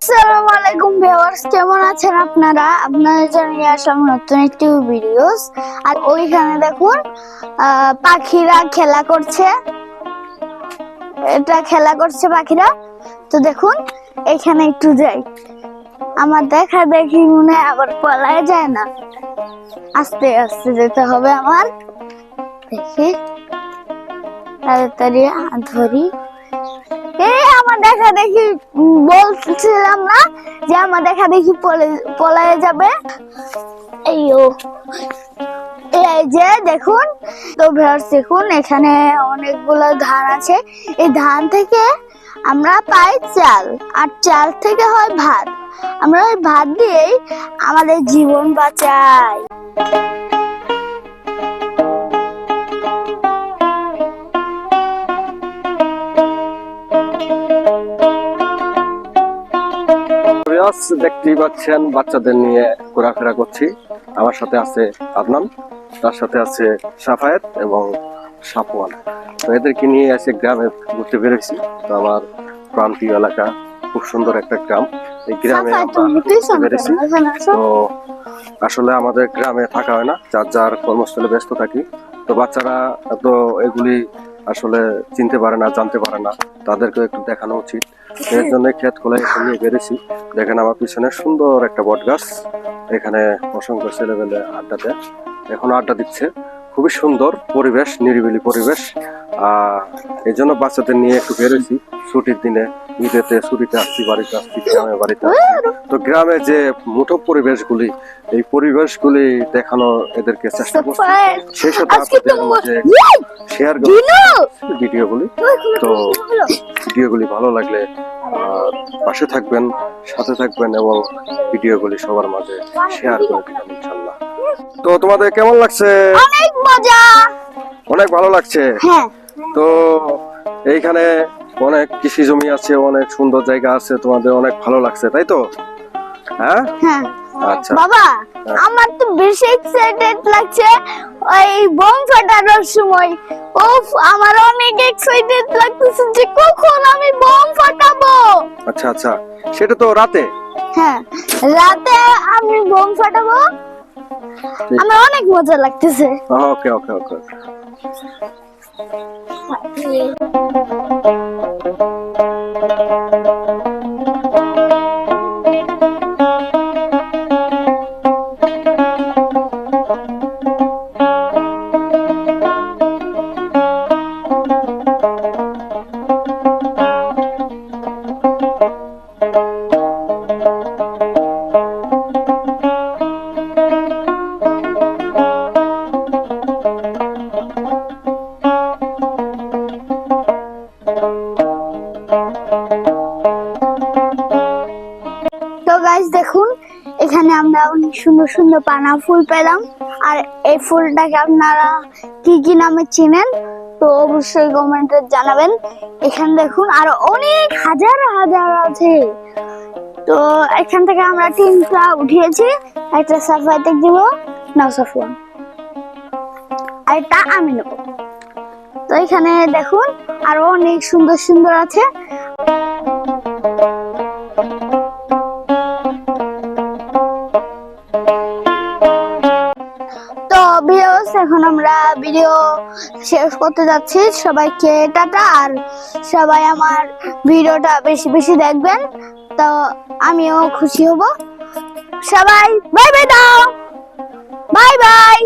আসসালামু আলাইকুম ভিউয়ার্স, কেমন আছেন আপনারা? আপনাদের জন্য নিয়ে আসলাম নতুন একটি ভিডিওস। আর ওইখানে দেখুন পাখিরা খেলা করছে, এটা খেলা করছে পাখিরা। তো দেখুন এখানে একটু যাই, আমার দেখা দেখি মনে আবার পলায় যায় না, আস্তে আস্তে যেতে হবে আমার। দেখি তাড়াতাড়ি ধরি। আমার দেখা দেখি বলছিলাম না যে আমার দেখা দেখি পলায় যাবে। এই যে দেখুন, তো ভিউয়ার্স দেখুন এখানে অনেকগুলো ধান আছে। এই ধান থেকে আমরা পাই চাল, আর চাল থেকে হয় ভাত। আমরা ওই ভাত দিয়েই আমাদের জীবন বাঁচাই। দেখতেই পাচ্ছেন বাচ্চাদের নিয়ে ঘোরাফেরা করছি। আমার সাথে আছে আদনান, তার সাথে আছে সাফায়েত এবং সাফওয়ান। তো এদেরকে নিয়ে এসে গ্রামে ঘুরতে বেরোছি। তো আমার প্রান্তীয় এলাকা, খুব সুন্দর একটা গ্রাম। এই গ্রামে বেরোছি। তো আসলে আমাদের গ্রামে থাকা হয় না, যার যার কর্মস্থলে ব্যস্ত থাকি। তো বাচ্চারা তো এগুলি আসলে চিনতে পারে না, জানতে পারে না, তাদেরকে একটু দেখানো উচিত। এর জন্য ক্ষেত খোলায় নিয়ে বেড়েছি। দেখেন আমার পিছনে সুন্দর একটা বট গাছ, এখানে অসংখ্য ছেলেবেলে আড্ডা দেয়, এখন আড্ডা দিচ্ছে। খুবই সুন্দর পরিবেশ, নিরিবিলি পরিবেশ। এই জন্য বাচ্চাদের নিয়ে একটু বেরোছি ছুটির দিনে। ঈদেতে ছুটিতে আসছি, বাড়িতে আসছি, গ্রামে বাড়িতে আসছি। তো গ্রামে যে মুঠো পরিবেশগুলি, এই পরিবেশগুলি দেখানো এদেরকে চেষ্টা করছি। সেই সাথে আপনাদের মাঝে শেয়ার করি ভিডিওগুলি। তো ভিডিওগুলি ভালো লাগলে পাশে থাকবেন, সাথে থাকবেন এবং ভিডিওগুলি সবার মাঝে শেয়ার করে দিবেন ইনশাআল্লাহ। তো তোমাদের কেমন লাগছে? অনেক মজা, অনেক ভালো লাগছে। হ্যাঁ। তো এইখানে অনেক কৃষি জমি আছে, অনেক সুন্দর জায়গা আছে, তোমাদের অনেক ভালো লাগছে তাই তো? হ্যাঁ হ্যাঁ। আচ্ছা বাবা, আমার তো বেশি এক্সাইটেড লাগছে ওই বোম ফাটানোর সময়। ওফ, আমার অনেক এক্সাইটেড লাগতেছে যে কখন আমি বোম ফাটাবো। আচ্ছা আচ্ছা, সেটা তো রাতে। হ্যাঁ, রাতে আমি বোম ফাটাবো, আমার অনেক মজা লাগতেছে। ওকে ওকে ওকে। তো গাইস দেখুন, এখানে আমরা অনেক সুন্দর সুন্দর পানা ফুল পেলাম। আর এই ফুলটাকে আপনারা কি কি নামে চিনেন তো অবশ্যই কমেন্টে জানাবেন। এখানে দেখুন আরো অনেক হাজার হাজার আছে। তো এখান থেকে আমরা 3টা উঠিয়েছি, একটা সাফায়েতে দিব, নাও সাফওয়ান, আর এটা আমি নেব। তো এখানে দেখুন আরো অনেক সুন্দর সুন্দর আছে। তো ভিউয়ার্স, এখন আমরা ভিডিও শেষ করতে যাচ্ছি। সবাইকে টাটা, আর সবাই আমার ভিডিওটা বেশি বেশি দেখবেন, তো আমিও খুশি হব। সবাই বাই বাই দাও, বাই বাই।